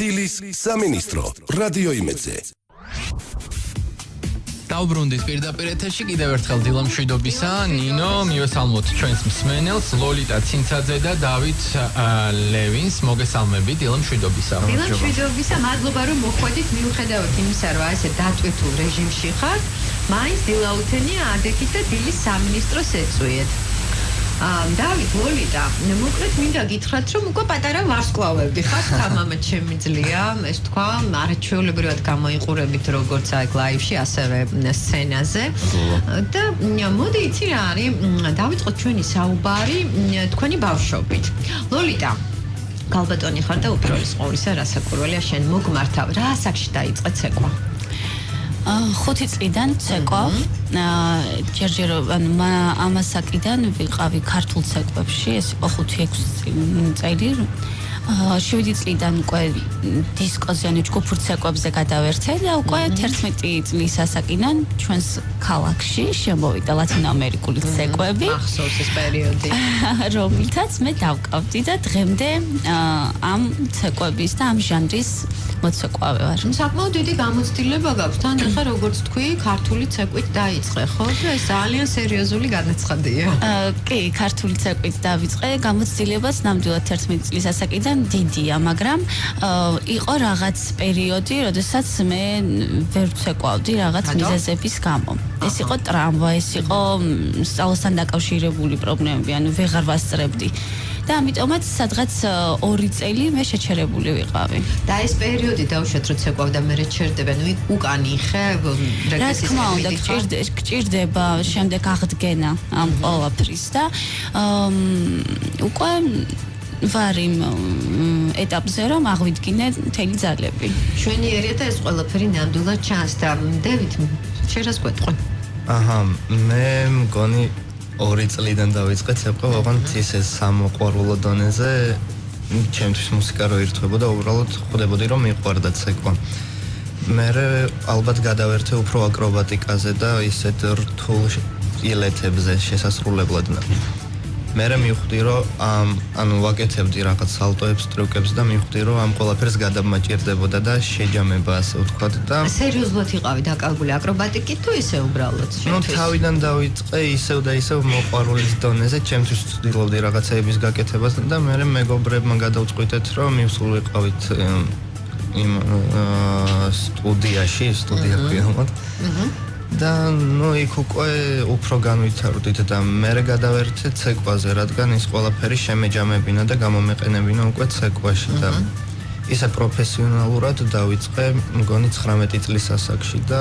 სტილის სამინისტრო რადიო იმედზე. Დაუბრუნდით პირდაპირ ეთერში კიდევ ერთხელ დილა მშვიდობისა, ნინო, მივესალმოთ ჩვენს მსმენელს, ლოლიტა ცინცაძე და დავით ლევინს, მოგესალმებით, დილა მშვიდობისა. დილა მშვიდობისა, მადლობა რომ მოხვედით, მიუხედავად იმისა, რომ ესე დატვირთულ რეჟიმში ხართ, მაინც დილაუთენია ადექით და დილის სამინისტროს ეწვიეთ. დავით, ლოლიტა, მოკლედ მინდა გითხრათ, რომ უკვე პატარა ვარსკვლავები ხართ, თამამად შემიძლია, ეს თქვა, არაჩვეულებრივად გამოიყურებით როგორც აი ლაივში, ასევე სცენაზე. და მოდი იცი რა არის, დავიწყოთ ჩვენი საუბარი თქვენი ბავშვობით. ლოლიტა, გალბატონი ხარ და უპირველეს ყოვლისა, რასაკვირველია შენ მოგმართავ, რა ასაკში დაიწყე ცეკვა? 5 წლიდან ცეკვავ. ჯერჯერო ამასაკიდან ვიყავი ქართულ ცეკვებში, ეს იყო 5-6 წელი. 7 წლიდან უკვე დისკოზე ანუ ჯგუფურ ცეკვებზე გადავერთე და უკვე 11 წლის ასაკიდან ჩვენს ქალაქში შემოვიდა ლათინოამერიკული ცეკვები. ახსოვს ეს პერიოდი. რომელთაც მე დავკავდი და დღემდე ამ ცეკვების და ამ ჟანრის მოცეკვავე ვარ. საკმაოდ დიდი გამოცდილება გაქვს. თან ახლა როგორც თქვი, ქართული ცეკვით დაიწყე, ხო? და ეს ძალიან სერიოზული განაცხადია. კი, ქართული ცეკვით დავიწყე. გამოცდილებას ნამდვილად 11 წლის ასაკიდან დიდია, მაგრამ იყო რაღაც პერიოდი, როდესაც მე ვერ ვცეკვავდი რაღაც მიზეზების გამო. ეს იყო ტრამვა, ეს იყო სწავლასთან დაკავშირებული პრობლემები, ანუ ვეღარ ვასწრებდი. და ამიტომაც სადღაც 2 წელი მე შეჩერებული ვიყავი. და ეს პერიოდი დავუშვათ რომ ცეკვავ და მე ჩერდება, ნუ უკანი ხე რეგრესის გჭირდება შემდეგ აღდგენა ამ ყველაფრის და უკვე ვარ იმ ეტაპზე რომ აღვიდგინე მთელი ძალები. შვენიერია და ეს ყველაფერი ნამდვილად ჩანს და დევით შენ რას გვეტყვი? მე მგონი 2 წლიდან დავიწყე ცეკვა, ოღონდ ისე სამოყვარულო დონეზე ჩემთვის მუსიკა რო ირთვებოდა, უბრალოდ ხვდებოდი რომ მიყვარდა ცეკვა. მე ალბათ გადავერთე უფრო აკრობატიკაზე და ისეთ რთულ ილეთებზე შესასრულებლად. მე მივხვდი რომ ანუ ვაკეთებდი რაღაც სალტოებს, ტრიუკებს და მივხვდი რომ ამ ყველაფერს გადამაჭირდებოდა და შეჯამება ასე ვთქვათ და სერიოზულად იყავი დაკავებული აკრობატიკით თუ ისე უბრალოდ ნუ თავიდან დავიწყე ისევ და ისევ მოყვარულის დონეზე, ჩემთვის ვცდილობდი რაღაცეების გაკეთებას და მე მეგობრებმა გადავწყვიტეთ რომ მივსულიყავით იმ სტუდია ქვია. და ნუ იქ უკვე უფრო განვითარდით და მე გადავერთე ცეკვაზე, რადგან ის ყველაფერი შემეჯამებინა და გამომეყენებინა უკვე ცეკვაში და ისე პროფესიონალურად დავიწყე მგონი 19 წლის ასაკში და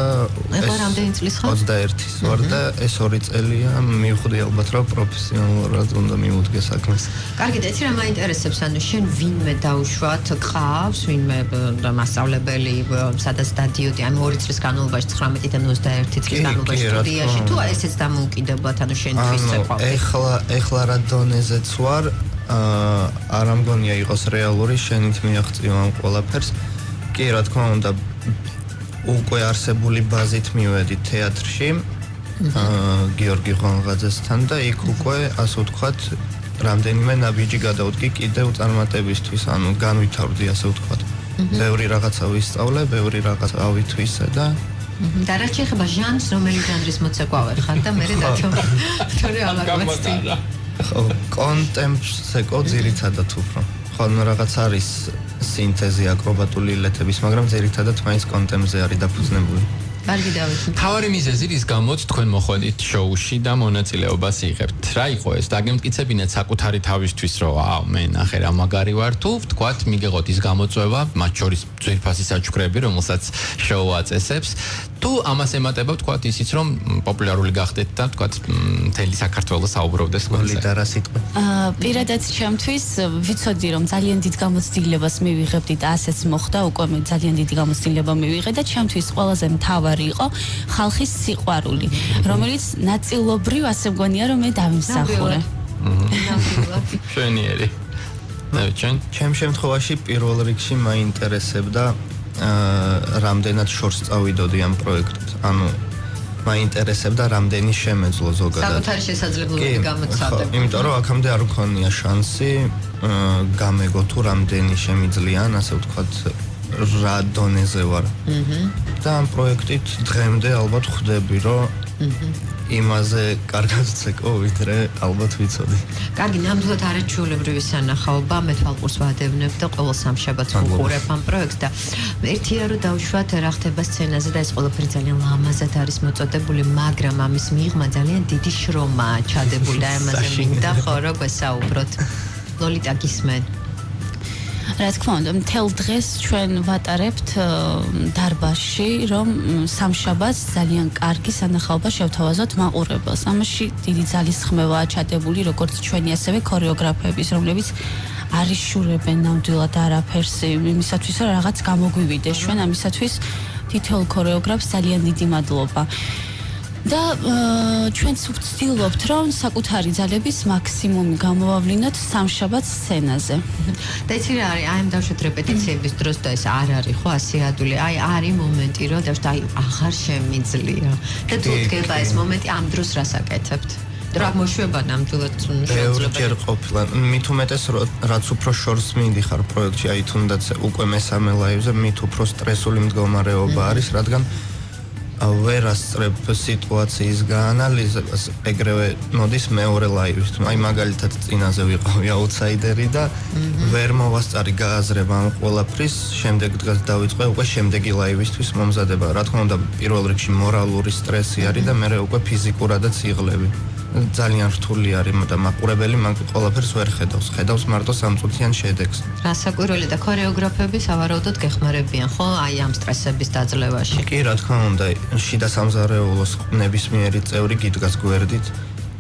ეს რამდენი წლის ხარ? 21-ის ვარ და ეს 2 წელია მივხვდი ალბათ რომ პროფესიონალურად უნდა მივუდგე საქმეს. კარგი, და იცი რა მაინტერესებს, ანუ შენ ვინმე დაუშვათ, ყავს ვინმე მასწავლებელი, სადაც დადიოდი, ანუ 2 წლის განმავლობაში 19-დან 21 წლის განმავლობაში სტუდიაში თუ ესეც დამოუკიდებლად, ანუ შენთვის ცეკვავდი? ეხლა რა დონეზეც ვარ არ ამგონია იყოს რეალური შენით მიაღწიო ამ ყველაფერს. კი, რა თქმა უნდა, უკვე არსებული ბაზით მივედი თეატრში, გიორგი ღვანღაძესთან და იქ უკვე, ასე ვთქვათ, რამდენიმე ნაბიჯი გადავდგი კიდევ წარმატებისთვის, ანუ განვითარდი, ასე ვთქვათ. ბევრი რაღაცა ვისწავლე, ბევრი რაღაცა ავითვისე და და რა შეიძლება ჟანრს, რომელი ჟანრის მოცეკვავე ხარ და მე თორე ალაგმაცდი. კონტემპსეკო ძირითადად უფრო. ხო, რაღაც არის სინთეზი აკრობატული ილეთების, მაგრამ ძირითადად მაინც კონტემპზე არის დაფუძნებული. კარგი, დავით. თავარი მიზეზი რის გამოც თქვენ მოხვედით შოუში და მონაწილეობას იღებთ. რა იყო ეს? დაგემტკიცებინეთ საკუთარი თავისთვის, რომ მე ნახე რა მაგარი ვარ თუ ვთქვათ, მიგეღოთ ის გამოწვევა, მათ შორის ძვირფასი საჩუქრები, რომელსაც შოუ აწესებს. თუ ამას ემატება ვთქვათ ისიც რომ პოპულარული გახდეთ და ვთქვათ მთელი საქართველოს საუბრობდეს თქვენზე. და რა სიტყვა? პირადად ჩემთვის ვიცოდი რომ ძალიან დიდ გამოცდილებას მივიღებდი და ასეც მოხდა, უკვე მე ძალიან დიდი გამოცდილება მივიღე და ჩემთვის ყველაზე მთავარი იყო ხალხის სიყვარული, რომელიც ნაწილობრივ ასე მგონია რომ მე დავიმსახურე. შვენიერი. ჩემ შემთხვევაში პირველ რიგში მაინტერესებდა რამდენად შორს წავიდოდი ამ პროექტით. ანუ მაინტერესებდა რამდენი შემეძლო ზოგადად. საკუთარი შესაძლებლობები გამოცადა. იმიტომ რომ აქამდე არ მქონია შანსი გამეგო თუ რამდენი შემიძლიან, ასე ვთქვათ, რა დონეზე ვარ. და ამ პროექტით დღემდე ალბათ ხვდები, რომ იმაზე კარგად ვცეკო, ვიდრე ალბათ ვიცოდი. კარგი, ნამდვილად არაჩვეულებრივი სანახაობა, მე თვალყურს ვადევნებ და ყოველ სამშაბათს ვუყურებ ამ პროექტს და ერთია რომ დავუშვათ რა ხდება სცენაზე და ეს ყველაფერი ძალიან ლამაზად არის მოწოდებული, მაგრამ ამის მიღმა ძალიან დიდი შრომაა ჩადებული და ამაზე მინდა ხო რომ გვესაუბროთ. ლოლიტა გისმენ. რა თქმა უნდა, მთელ დღეს ჩვენ ვატარებთ დარბაზში, რომ სამშაბათს ძალიან კარგი სანახაობა შევთავაზოთ მაყურებელს. ამაში დიდი ძალისხმევაა ჩადებული, როგორც ჩვენი ასევე ქორეოგრაფების, რომლებიც არ იშურებენ ნამდვილად არაფერს იმისათვის, რომ რაღაც გამოგვივიდეს. ჩვენ ამისათვის თითოეულ ქორეოგრაფს ძალიან დიდი მადლობა. და ჩვენც ვცდილობთ, რომ საკუთარი ძალების მაქსიმუმი გამოვავლინოთ სამშაბათ სცენაზე. და იცი რა არის, აი ამ დავშვათ რეპეტიციების დროს და ეს არ არის ხო ასე ადული. აი არის მომენტი, რომ დავშვათ აი აღარ შემიძლია. და თუ დგება ეს მომენტი, ამ დროს რას აკეთებთ? რა მოშვება ნამდვილად შეიძლება. ჯერ ყოფილა, მით უმეტეს რაც უფრო შორს მიდიხარ პროექტში, აი თუნდაც უკვე მესამე ლაივზე, მით უფრო სტრესული მდგომარეობა არის, რადგან ვერ ასწრებ სიტუაციის გაანალიზებას, ეგრევე მოდის მეორე ლაივით. აი მაგალითად წინაზე ვიყავი აუთსაიდერი და ვერ მოვასწარი გააზრება ამ ყველაფრის, შემდეგ დღეს დავიწყე უკვე შემდეგი ლაივისთვის მომზადება. რა თქმა უნდა, პირველ რიგში მორალური სტრესი არის და მე უკვე ფიზიკურადაც იღლები. ძალიან რთული არის და მაყურებელი მაგ ყველაფერს ვერ ხედავს. ხედავს მარტო სამწუთიან შედეგს. რასაკვირველი და ქორეოგრაფები სავარაუდოდ გეხმარებიან, ხო? აი ამ სტრესების დაძლევაში. კი, რა თქმა უნდა, შიდა სამზარეულოს ნებისმიერი წევრი გიდგას გვერდით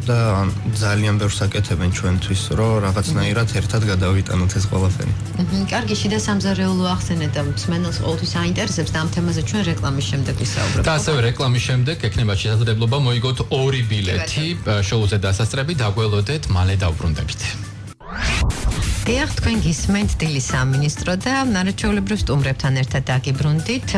და ძალიან ბევრს აკეთებენ ჩვენთვის, რომ რაღაცნაირად ერთად გადავიტანოთ ეს ყველაფერი. კარგი, შიდა სამზარეულო ახსენეთ და მსმენელს ყოველთვის აინტერესებს და ამ თემაზე ჩვენ რეკლამის შემდეგ ვისაუბრებთ. და ასევე რეკლამის შემდეგ ექნება შესაძლებლობა მოიგოთ 2 ბილეთი შოუზე დასასწრები, დაგველოდეთ, მალე დავბრუნდებით. დიახ, თქვენ გისმენთ დილის სამინისტრო და არაჩვეულებრივ სტუმრებთან ერთად დაგიბრუნდით.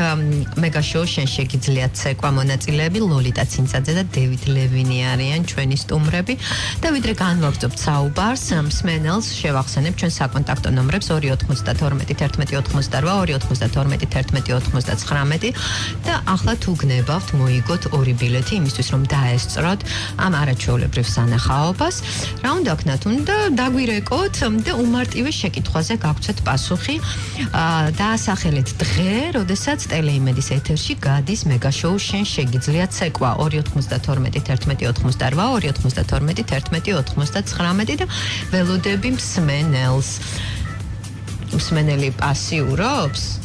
მეგა შოუ შენ შეგიძლიათ ცეკვა მონაწილეები ლოლიტა ცინცაძე და დევიდ ლევინი არიან ჩვენი სტუმრები და ვიდრე განვაგრძობთ საუბარს, მსმენელს შევახსენებ ჩვენ საკონტაქტო ნომრებს 292 11 88 292 11 99 და ახლა თუ გნებავთ მოიგოთ 2 ბილეთი იმისთვის რომ დაესწროთ ამ არაჩვეულებრივ სანახაობას. რა უნდა ვქნათ? უნდა დაგვირეკოთ და მარტივი შეკითხვაზე გაგვცეთ პასუხი. დაასახელეთ დღე, როდესაც ტელეიმედის ეთერში გადის მეგა შოუ შენ შეგიძლიათ ცეკვა 292 11 88 292 11 99 და ველოდები მსმენელს. მსმენელი პასიურობს?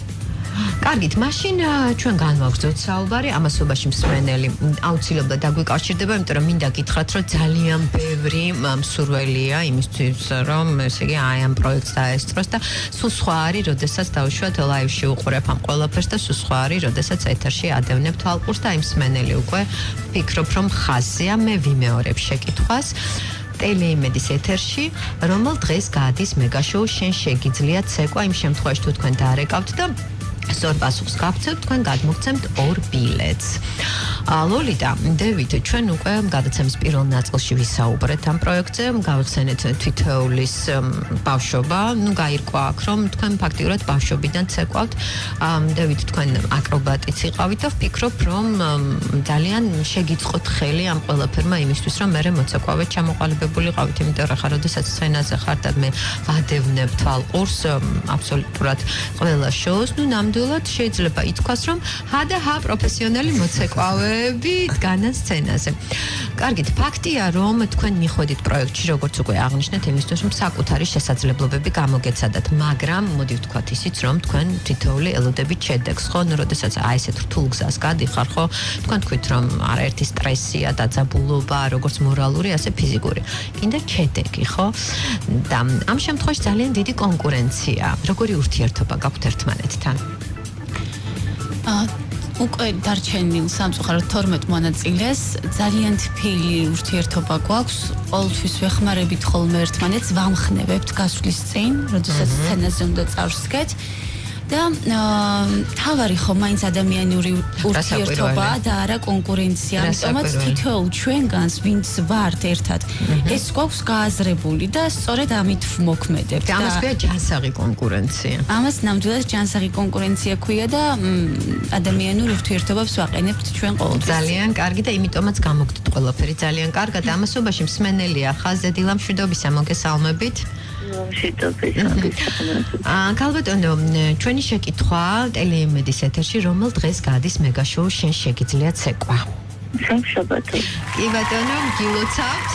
კარგით, მაშინ ჩვენ განვაგრძოთ საუბარი, ამასობაში მსმენელი აუცილებლად დაგვიკავშირდება, იმიტომ რომ მინდა გითხრათ, რომ ძალიან ბევრი მსურველია იმისთვის, რომ ესე იგი აი ამ პროექტს დაესწროს და სულ სხვა არის, როდესაც დავუშვათ ლაივში უყურებ ამ ყველაფერს და სულ სხვა არის, როდესაც ეთერში ადევნებ თვალყურს და აი მსმენელი უკვე ფიქრობ, რომ ხაზია, მე ვიმეორებ შეკითხვას. ტელეიმედის ეთერში, რომელ დღეს გადის მეგა შოუ შენ შეგიძლიათ ცეკვა იმ შემთხვევაში თუ თქვენ დაარეკავთ და სწორ პასუხს გავცემთ, თქვენ გადმოგცემთ 2 ბილეთს. ლოლიტა, დევიდ, ჩვენ უკვე გადაცემის პირველ ნაწილში ვისაუბრეთ ამ პროექტზე, გავხსენეთ თითოეულის ბავშვობა, გაირკვა აქ, რომ თქვენ ფაქტიურად ბავშვობიდან ცეკვავთ. დევიდ, თქვენ აკრობატიც იყავით და ვფიქრობ, რომ ძალიან შეგიწყოთ ხელი ამ ყველაფერმა იმისთვის, რომ მე მოცეკვავეთ ჩამოყალიბებული ყავით, იმიტომ რომ ხა როდესაც სცენაზე ხართ და მე ვადევნებ თვალყურს აბსოლუტურად ყველა შოუს, ნამდვილად შეიძლება ითქვას, რომ ჰა პროფესიონალი მოცეკვავები დგანან სცენაზე. კარგით, ფაქტია, რომ თქვენ მიხვედით პროექტში, როგორც უკვე აღნიშნეთ, იმისთვის, რომ საკუთარი შესაძლებლობები გამოგეცადათ, მაგრამ მოდი ვთქვათ ისიც, რომ თქვენ თითოეული ელოდებით შედეგს, ხო? როდესაც აი ესეთ რთულ გზას გადიხარ, ხო? თქვენ თქვით, რომ არაერთი სტრესია, დაძაბულობა, როგორც მორალური, ასე ფიზიკური. კიდე შედეგი, ხო? და ამ შემთხვევაში ძალიან დიდი კონკურენცია. როგორი ურთიერთობა გაქვთ ერთმანეთთან? უკვე დარჩენილ სამწუხაროდ 12 მონაწილეს ძალიან თბილი ურთიერთობა გვაქვს. ყოველთვის ვეხმარებით ხოლმე ერთმანეთს, ვამხნევებთ გასვლის წინ, როდესაც სცენაზე უნდა წავსდგეთ. და თავარი ხო მაინც ადამიანური ურთიერთობაა და არა კონკურენცია. ამიტომაც თითოეულ ჩვენგანს ვინც ვართ ერთად ეს გვაქვს გააზრებული და სწორედ ამით მოქმედებთ. და ამას ქვია ჯანსაღი კონკურენცია. ამას ნამდვილად ჯანსაღი კონკურენცია ქვია და ადამიანურ ურთიერთობებს ვაყენებთ ჩვენ ყოველთვის. ძალიან კარგი და იმიტომაც გამოგდით ყველაფერი ძალიან კარგად. ამასობაში მსმენელია ხაზზე დილამშვიდობისა მოგესალმებით. ქალბატონო, ჩვენი შეკითხვა ტელეიმედის ეთერში, რომელ დღეს გადის მეგაშოუ შენ შეგიძლია ცეკვა? სამშაბათო. კი ბატონო, გილოცავთ.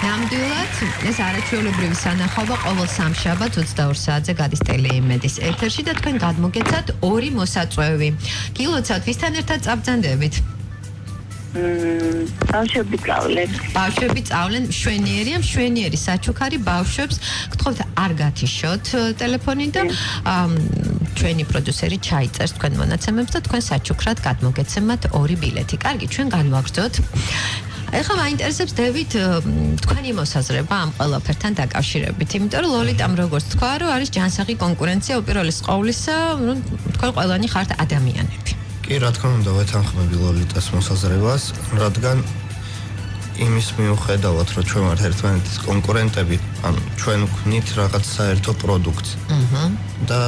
ნამდვილად, ეს არაჩვეულებრივი სანახაობა ყოველ სამშაბათს 22 საათზე გადის ტელეიმედის ეთერში და თქვენ გადმოგეცათ ორი მოსაწვევი. გილოცავთ, ვისთან ერთად წაბრძანდებით? ბავშვები წავლენ. ბავშვები წავლენ, მშვენიერი საჩუქარი ბავშვებს. გთხოვთ არ გათიშოთ ტელეფონი და ჩვენი პროდიუსერი ჩაიწერს თქვენ მონაცემებს და თქვენ საჩუქრად გადმოგეცემათ ორი ბილეთი. კარგი, ჩვენ განვაგრძოთ. ეხლა მაინტერესებს დევით თქვენი მოსაზრება ამ ყველაფერთან დაკავშირებით, იმიტომ რომ ლოლიტამ როგორც თქვა, რომ არის ჯანსაღი კონკურენცია უპირველეს ყოვლისა, თქვენ ყველანი ხართ ადამიანები. კი, რა თქმა უნდა, ვეთანხმები ლოლიტას მოსაზრებას, რადგან იმის მიუხედავად, რომ ჩვენ ვართ ერთმანეთის კონკურენტები, ან ჩვენ ვქნით რაღაც საერთო პროდუქტს. და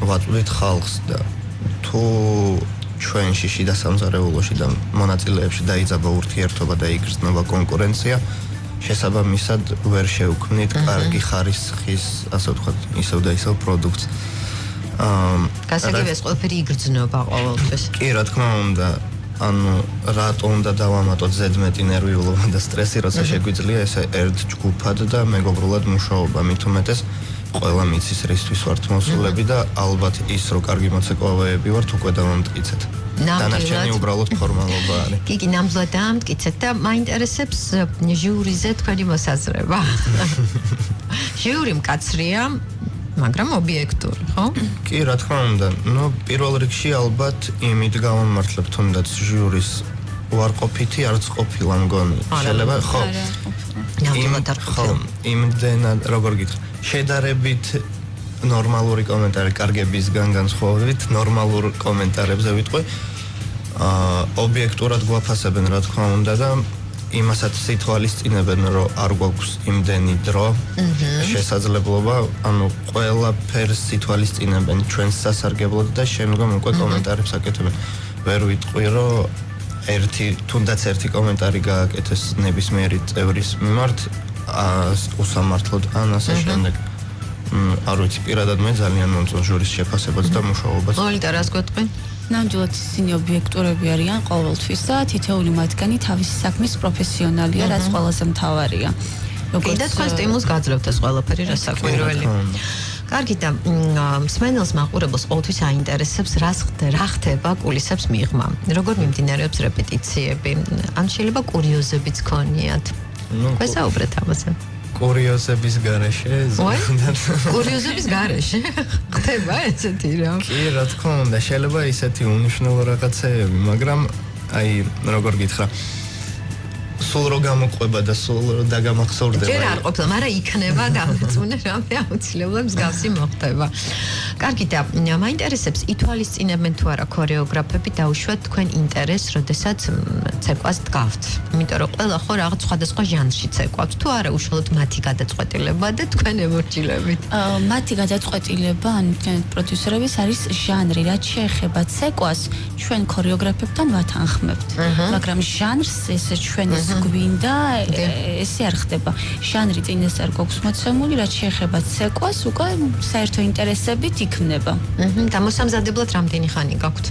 ვაწვდით ხალხს და თუ ჩვენში შიდა სამზარეულოში და მონაწილეებში დაიძაბა ურთიერთობა და იგრძნობა კონკურენცია, შესაბამისად ვერ შევქმნით კარგი ხარისხის, ასე ვთქვათ, ისევ და ისევ პროდუქტს. გასაგებია ეს ყველაფერი იგრძნობა ყოველთვის. კი, რა თქმა უნდა, ანუ რატო უნდა დავამატოთ ზედმეტი ნერვიულობა და სტრესი, როცა შეგვიძლია ესე ერთ ჯგუფად და მეგობრულად მუშაობა, მით უმეტეს ყველა მიცის რისთვის ვართ მოსულები და ალბათ ის რომ კარგი მოცეკვავეები ვართ უკვე დავამტკიცეთ. დანარჩენი უბრალოდ ფორმალობა არის. კი, ნამდვილად დაამტკიცეთ და მაინტერესებს ჟიურიზე თქვენი მოსაზრება. ჟიური მკაცრია, მაგრამ ობიექტური, ხო? კი, რა თქმა უნდა. ნუ პირველ რიგში ალბათ იმით გავამართლებ თუნდაც ჟიურის უარყოფითი არც ყოფილა მგონი. შეიძლება ხო. ნამდვილად არ ხო, იმდენად როგორ გითხრა. შედარებით ნორმალური კომენტარი კარგებისგან განსხვავებით, ნორმალურ კომენტარებზე ვიტყვი. ობიექტურად გვაფასებენ, რა თქმა უნდა და იმასაც ითვალისწინებენ, რომ არ გვაქვს იმდენი დრო, შესაძლებლობა, ანუ ყველაფერს ითვალისწინებენ ჩვენს სასარგებლოდ და შემდგომ უკვე კომენტარებს აკეთებენ. ვერ ვიტყვი, რომ თუნდაც ერთი კომენტარი გააკეთეს ნებისმიერი წევრის მიმართ, უსამართლოდ ან ასე შემდეგ. არ ვიცი, პირადად მე ძალიან მომწონს ჟურის შეფასებაც და მუშაობაც. ლოლიტა, რას გვეტყვი? ნამდვილად ისინი ობიექტურები არიან ყოველთვის და თითოეული მათგანი თავისი საქმის პროფესიონალია, რაც ყველაზე მთავარია. და თქვენ სტიმულს გაძლევთ ეს ყველაფერი, რა საკვირველი. კარგი და მსმენელს მაყურებელს ყოველთვის აინტერესებს რა ხდება კულისებს მიღმა. როგორ მიმდინარეობს რეპეტიციები? ან შეიძლება კურიოზებიც გქონიათ? გვესაუბრეთ ამაზე. კურიოზების გარეშე ზოგადად. კურიოზების გარეშე? ხდება ესეთი რა? კი, რა თქმა უნდა, შეიძლება ისეთი უნიშნელო რაღაცეები, მაგრამ აი, როგორ გითხრა, სულ რო გამოყვება და სულ რო დაგამახსოვრდება. ჯერ არ ყოფილა, მაგრამ იქნება გამეწუნე რამე აუცილებლად მსგავსი მოხდება. კარგი და მაინტერესებს ითვალისწინებენ თუ არა ქორეოგრაფები დაუშვათ თქვენ ინტერესს, როდესაც ცეკვას დგავთ. იმიტომ რომ ყველა ხო რაღაც სხვადასხვა ჟანრში ცეკვავთ, თუ არა უშუალოდ მათი გადაწყვეტილება და თქვენ ემორჩილებით. მათი გადაწყვეტილება, ანუ თქვენ პროდიუსერების არის ჟანრი, რაც შეეხება ცეკვას, ჩვენ ქორეოგრაფებთან ვათანხმებთ. მაგრამ ჟანრს ეს ჩვენ გვინდა, ესე არ ხდება. ჟანრი წინასწარ გვაქვს მოცემული, რაც შეეხება ცეკვას, უკვე საერთო ინტერესებით იქნება. და მოსამზადებლად რამდენი ხანი გაქვთ?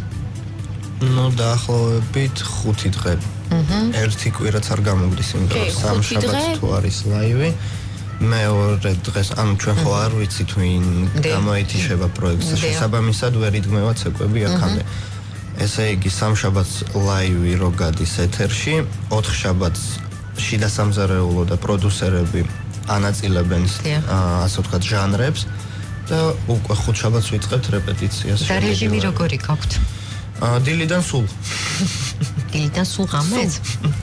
ნუ დაახლოებით 5 დღე. ერთი კვირაც არ გამოგდის, იმიტომ რომ სამშაბათს თუ არის ლაივი. მეორე დღეს, ანუ ჩვენ ხო არ ვიცი თუ გამოეთიშება პროექტს, შესაბამისად ვერ იდგმევა ცეკვები აქამდე. ესე იგი, სამშაბათს ლაივი რო გადის ეთერში, 4 შაბათს შიდა სამზარეულო და პროდიუსერები ანაწილებენ ასე ვთქვათ ჟანრებს და უკვე 5 შაბათს ვიწყებთ რეპეტიციას. და რეჟიმი როგორი გაქვთ? დილიდან სულ. დილიდან სულ ღამეს?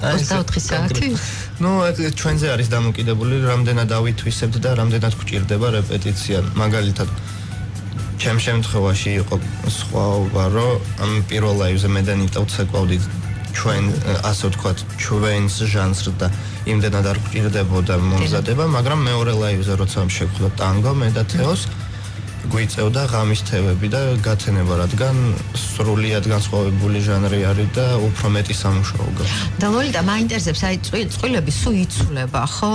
24 საათი? ნუ ჩვენზე არის დამოკიდებული, რამდენად ავითვისებთ და რამდენად გვჭირდება რეპეტიცია. მაგალითად ჩემ შემთხვევაში იყო სხვაობა, რომ ამ პირველ ლაივზე მე და ნიტა ვცეკვავდით ჩვენ ასე ვთქვათ, ჩვენს ჟანრს და იმდენად არ გვჭირდებოდა მომზადება, მაგრამ მეორე ლაივზე როცა შევხვდა ტანგო მე და თეოს გვიწევდა ღამის თევები და გაცენება, რადგან სრულიად განსხვავებული ჟანრი არის და უფრო მეტი სამუშაო გაქვს. და ლოლიტა მაინტერესებს, აი წყვილები სულ იცვლება, ხო?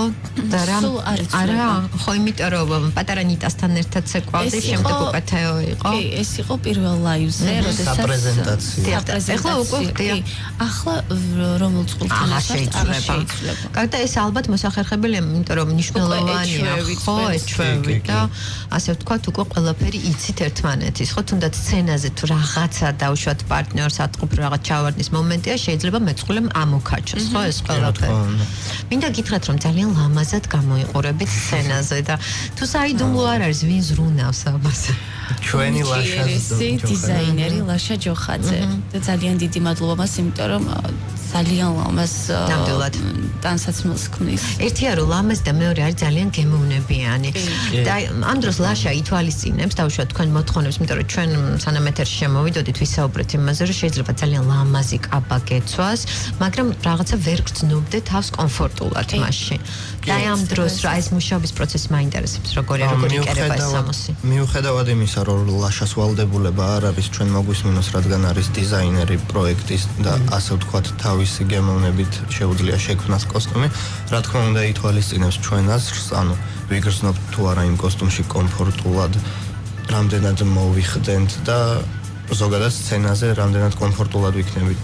და რა? სულ არ იცვლება. არა, ხო, იმიტომ რომ პატარა ნიტასთან ერთად ცეკვავდი, შემდეგ უკვე თეო იყო. კი, ეს იყო პირველ ლაივზე, როდესაც საპრეზენტაციო. ეხლა უკვე ხდია. ახლა რომელ წყვილთანაც შეიძლება. კარგი, ეს ალბათ მოსახერხებელია, იმიტომ რომ მნიშვნელოვანია, ხო, ეჩვევით და ასე ვთქვათ, უკვე ყველაფერი იცით ერთმანეთის, ხო, თუნდაც სცენაზე თუ რაღაცა დავუშვათ პარტნიორს ატყობ რაღაც ჩავარდნის მომენტია, შეიძლება მეწყვილემ ამოქაჩოს, ხო, ეს ყველაფერი. მინდა გითხრათ, რომ ძალიან ლამაზად გამოიყურებით სცენაზე და თუ საიდუმლო არ არის, ვინ ზრუნავს ამაზე? ჩვენი ლაშა დიზაინერი ლაშა ჯოხაძე და ძალიან დიდი მადლობა მას, იმიტომ რომ ძალიან ლამაზ ტანსაცმელს ქმნის. ერთია რომ ლამაზ და მეორე არის ძალიან გემოვნებიანი. და ამ დროს ლაშა ითვალისწინებს დავუშვათ თქვენ მოთხოვნებს, იმიტომ რომ ჩვენ სანამ ეთერში შემოვიდოდით ვისაუბრეთ იმაზე, რომ შეიძლება ძალიან ლამაზი კაბა გეცვას, მაგრამ რაღაცა ვერ გრძნობდე თავს კომფორტულად მასში. და ამ დროს რა ეს მუშაობის პროცესი მაინტერესებს, როგორი იკერება ეს სამოსი. მიუხედავად იმისა, რომ ლაშას ვალდებულება არ არის ჩვენ მოგვისმინოს, რადგან არის დიზაინერი პროექტის და ასე ვთქვათ თავისი გემოვნებით შეუძლია შექმნას კოსტუმი, რა თქმა უნდა ითვალისწინებს ჩვენ აზრს, ანუ ვიგრძნობთ თუ არა იმ კოსტუმში კომფორტულად, რამდენად მოვიხდენთ და ზოგადად სცენაზე რამდენად კომფორტულად ვიქნებით.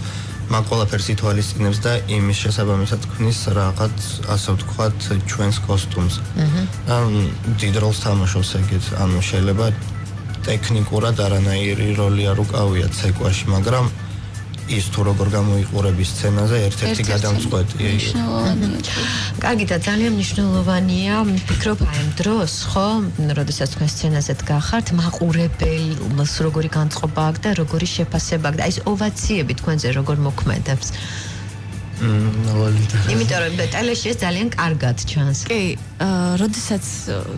მაგ ყველაფერს ითვალისწინებს და იმის შესაბამისად ქმნის რაღაც, ასე ვთქვათ, ჩვენს კოსტუმს. დიდ როლს თამაშობს ეგეთ, ანუ შეიძლება ტექნიკურად არანაირი როლი არ უკავია ცეკვაში, მაგრამ ის თუ როგორ გამოიყურები სცენაზე ერთ-ერთი გადამწყვეტია. კარგი და ძალიან მნიშვნელოვანია, ვფიქრობ აი ამ დროს, ხო, როდესაც თქვენ სცენაზე დგახართ, მაყურებელს როგორი განწყობა აქვს და როგორი შეფასება აქვს და აი ეს ოვაციები თქვენზე როგორ მოქმედებს. იმიტომ რომ ტელეში ეს ძალიან კარგად ჩანს. კი, როდესაც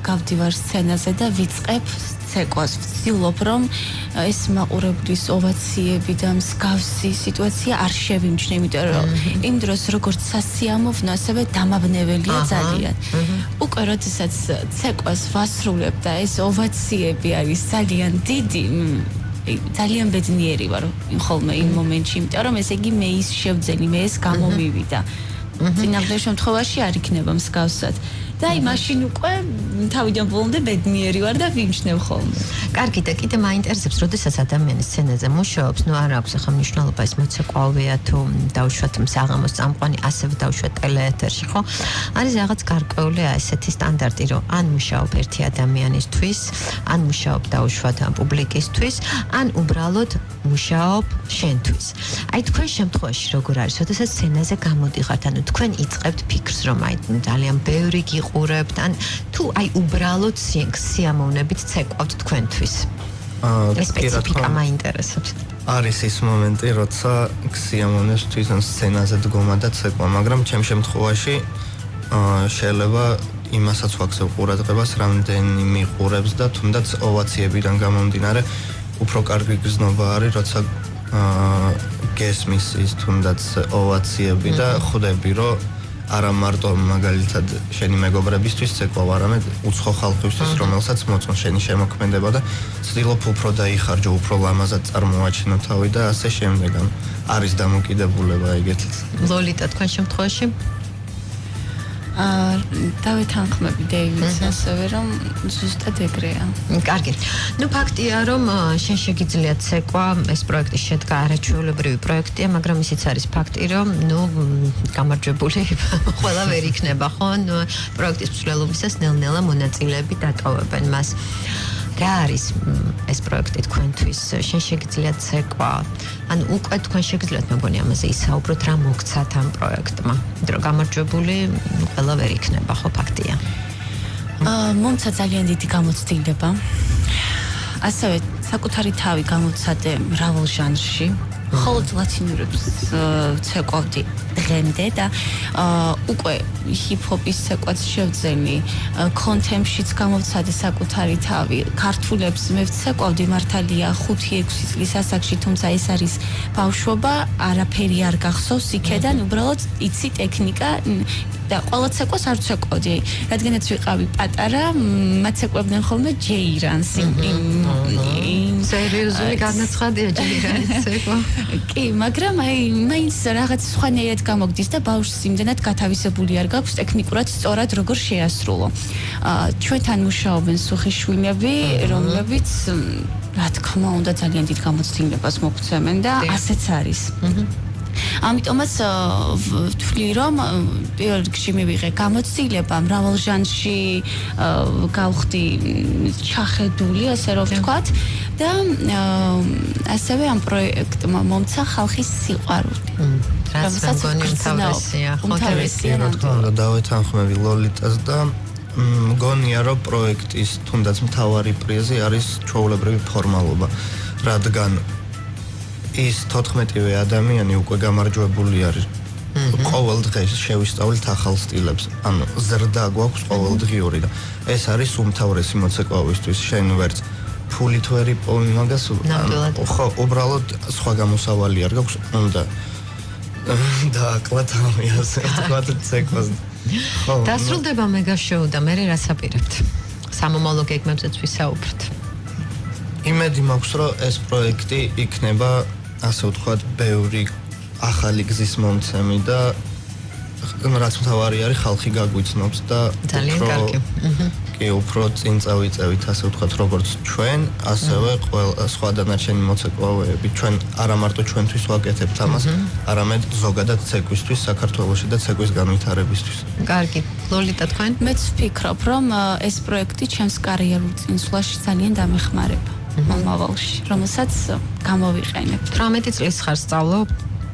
გავდივარ სცენაზე და ვიწყებ ცეკვას, ვცდილობ რომ ეს მაყურებლის ოვაციები და მსგავსი სიტუაცია არ შევიმჩნე, იმიტომ რომ იმ დროს როგორც სასიამოვნო, ასევე დამაბნეველია ძალიან. უკვე როდესაც ცეკვას ვასრულებ და ეს ოვაციები არის ძალიან დიდი, ძალიან ბედნიერი ვარ ხოლმე იმ მომენტში, იმიტომ რომ ესე იგი მე ის შევძელი, მე ეს გამომივიდა. წინააღმდეგ შემთხვევაში არ იქნება მსგავსად. და აი მაშინ უკვე თავიდან ბოლომდე ბედნიერი ვარ და ვიმჩნევ ხოლმე. კარგი და კიდე მაინტერესებს, როდესაც ადამიანი სცენაზე მუშაობს, ნუ არ აქვს ახლა მნიშვნელობა ის მოცეკვავია თუ დავუშვათ საღამოს წამყვანი, ასევე დავუშვათ ტელეეთერში, ხო? არის რაღაც გარკვეული ესეთი სტანდარტი, რომ ან მუშაობ ერთი ადამიანისთვის, ან მუშაობ დავუშვათ პუბლიკისთვის, ან უბრალოდ მუშაობ შენთვის. აი თქვენ შემთხვევაში როგორ არის, როდესაც სცენაზე გამოდიხართ, ანუ თქვენ იწყებთ ფიქრს, რომ აი ძალიან ბევრი გიყურებთ, ან თუ აი უბრალოდ სიამოვნებით ცეკვავთ თქვენთვის. ეს სპეციფიკა მაინტერესებს. არის ის მომენტი, როცა სიამოვნებს თვითონ სცენაზე დგომა და ცეკვა, მაგრამ ჩემ შემთხვევაში შეიძლება იმასაც ვაქცევ ყურადღებას, რამდენი მიყურებს და თუნდაც ოვაციებიდან გამომდინარე უფრო კარგი გზნობა არის, როცა გესმის ის თუნდაც ოვაციები და ხვდები, რომ არა მარტო მაგალითად შენი მეგობრებისთვის ცეკვავ, არამედ უცხო ხალხისთვის, რომელსაც მოწონს შენი შემოქმედება და ცდილობ უფრო დაიხარჯო, უფრო ლამაზად წარმოაჩინო თავი და ასე შემდეგ. არის დამოკიდებულება ეგეთიც. ლოლიტა თქვენ შემთხვევაში? დავეთანხმები დეივიდს, ასევე რომ ზუსტად ეგრეა. კარგი. ნუ ფაქტია, რომ შენ შეგიძლია ცეკვა, ეს პროექტი შედგა არაჩვეულებრივი პროექტია, მაგრამ ისიც არის ფაქტი, რომ ნუ გამარჯვებული ყველა ვერ იქნება, ხო? ნუ პროექტის მსვლელობისას ნელ-ნელა მონაწილეები დატოვებენ მას. რა არის ეს პროექტი თქვენთვის? შენ შეგიძლია ცეკვა, ან უკვე თქვენ შეგიძლიათ მეგონი ამაზე ისაუბროთ, რა მოგცათ ამ პროექტმა? იმიტომ რომ გამარჯვებული ყველა ვერ იქნება, ხო, ფაქტია. მომცა ძალიან დიდი გამოცდილება. ასევე საკუთარი თავი გამოვცადე მრავალ ჟანრში. მხოლოდ ლათინურებს ცეკვავდი დღემდე და უკვე ჰიპ-ჰოპის ცეკვაც შევძენი, კონტემპშიც გამოვცადე საკუთარი თავი. ქართულებს მე ვცეკვავდი მართალია 5-6 წლის ასაკში, თუმცა ეს არის ბავშვობა, არაფერი არ გახსოვს იქედან, უბრალოდ იცი ტექნიკა და ყველა ცეკვას არ ვცეკვავდი, რადგანაც ვიყავი პატარა, მათ ცეკვებდნენ ხოლმე ჯეირანს. სერიოზული განაცხადია ჯეირანის ცეკვა. კი, მაგრამ მაინც რაღაც სხვანაირად გამოგდის და ბავშვს იმდენად გათავისებული არ გაქვს ტექნიკურად სწორად როგორ შეასრულო. ჩვენთან მუშაობენ სუხიშვილები, რომლებიც რა თქმა უნდა ძალიან დიდ გამოცდილებას მოგცემენ და ასეც არის. ამიტომაც ვთვლი რომ პირველ რიგში მივიღე გამოცდილება მრავალ ჟანრში გავხდი ჩახედული ასე რომ ვთქვათ და ასევე ამ პროექტმა მომცა ხალხის სიყვარული. რაც მგონი უმთავრესია, უმთავრესია რა თქმა უნდა დავეთანხმები ლოლიტას და მგონია რომ პროექტის თუნდაც მთავარი პრიზი არის ჩვეულებრივი ფორმალობა, რადგან ის 14-ვე ადამიანი უკვე გამარჯვებული არის. ყოველ დღეს შევისწავლით ახალ სტილებს. ანუ ზრდა გვაქვს ყოველდღიური და ეს არის უმთავრესი მოცეკვავისთვის. შენ ვერც ფულით ვერ იპოვი მაგას. ხო, უბრალოდ სხვა გამოსავალი არ გაქვს, უნდა დააკლათ ამას, თქვათ ცეკვას. ხო. დასრულდება მეგა შოუ და მე რას აპირებთ? სამომავლო გეგმებზეც ვისაუბროთ. იმედი მაქვს, რომ ეს პროექტი იქნება ასე ვთქვათ, ბევრი ახალი გზის მომცემი და რაც მთავარი არის, ხალხი გაგვიცნობს და ძალიან კარგი. კი, უფრო წინ წავიწევით, ასე ვთქვათ, როგორც ჩვენ, ასევე სხვა დანარჩენი მოცეკვავეები. ჩვენ არა მარტო ჩვენთვის ვაკეთებთ ამას, არამედ ზოგადად ცეკვისთვის, საქართველოში და ცეკვის განვითარებისთვის. კარგი. ლოლიტა თქვენ? მეც ვფიქრობ, რომ ეს პროექტი ჩემს კარიერულ წინსვლაში ძალიან დამეხმარება. მომავალში, რომელსაც გამოვიყენებ. 18 წლის ხარ სწავლობ?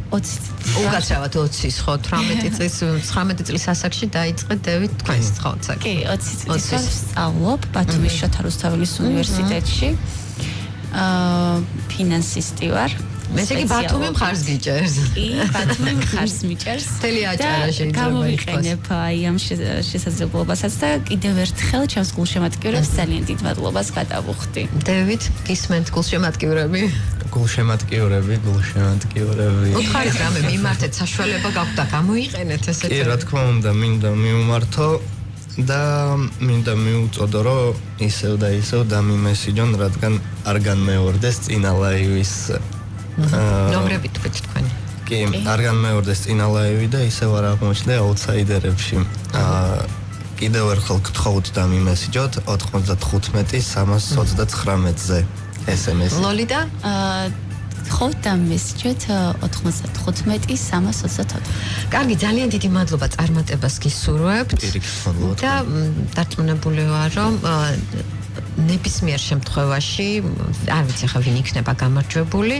20 წლის. უკაცრავად 20-ის, ხო, 18 წლის, 19 წლის ასაკში დაიწყე დევით თქვენს ხალხს. კი, 20 წლის ვარ სწავლობ ბათუმის შოთა რუსთაველის უნივერსიტეტში. ფინანსისტი ვარ. მესე კი ბათუმი მხარს გიჭერს. კი, ბათუმი მხარს მიჭერს. მთელი აჭარა შეიძლება გამოვიყენებ აი ამ შესაძლებლობასაც და კიდევ ერთხელ ჩემს გულშემატკივრებს ძალიან დიდ მადლობას გადავუხდი. დევით, გისმენთ გულშემატკივრები? გულშემატკივრები. უთხარით რამე მიმართეთ, საშუალება გაქვთ და გამოიყენეთ ესეთ. კი, რა თქმა უნდა, მინდა მიუმართო და მინდა მიუწოდო, რომ ისევ და ისევ დამიმესიჯონ, რადგან არ განმეორდეს წინა ლაივის ნომრები თქვით თქვენ. კი, არ განმეორდეს წინა ლაივი და ისევ არ აღმოჩნდა აუთსაიდერებში. კიდევ ერთხელ გთხოვთ დამიმესიჯოთ 95-329-ზე SMS. ლოლიტა? გთხოვთ დამიმესიჯოთ 95-329-329. კარგი, ძალიან დიდი მადლობა წარმატებას გისურვებთ. და დარწმუნებული ვარ, რომ ნებისმიერ შემთხვევაში, არ ვიცი ხა ვინ იქნება გამარჯვებული,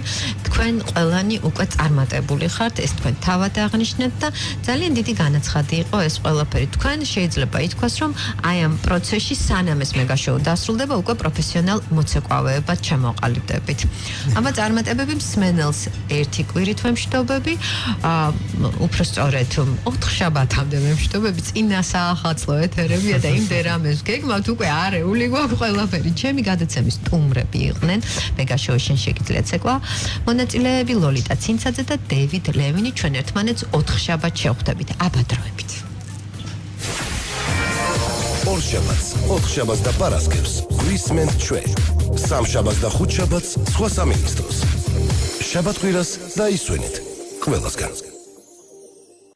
თქვენ ყველანი უკვე წარმატებული ხართ, ეს თქვენ თავად აღნიშნეთ და ძალიან დიდი განაცხადი იყო ეს ყველაფერი. თქვენ შეიძლება ითქვას, რომ აი ამ პროცესში სანამ ეს მეგა შოუ დასრულდება, უკვე პროფესიონალ მოცეკვავეებად ჩამოყალიბდებით. აბა წარმატებები მსმენელს ერთი კვირით ვემშვიდობები, უფრო სწორედ 4 შაბათამდე ვემშვიდობები, წინა საახალწლო ეთერებია და იმდენ რამეს გეგმავთ, უკვე არეული გვაქვს ყველაფერი. ჩემი გადაცემის სტუმრები იყვნენ მეგა შოუში შენ შეგიძლია ცეკვა მონაწილეები ლოლიტა ცინცაძე და დევიდ ლევინი. ჩვენ ერთმანეთს 4 შაბათს შევხვდებით. აბადროებით. 4 შაბათს, 4 შაბათს და პარასკევს გვისმენთ ჩვენ. 3 შაბათს და 5 შაბათს სხვა სამინისტროს. შაბათ კვირას დაისვენეთ ყველასგან.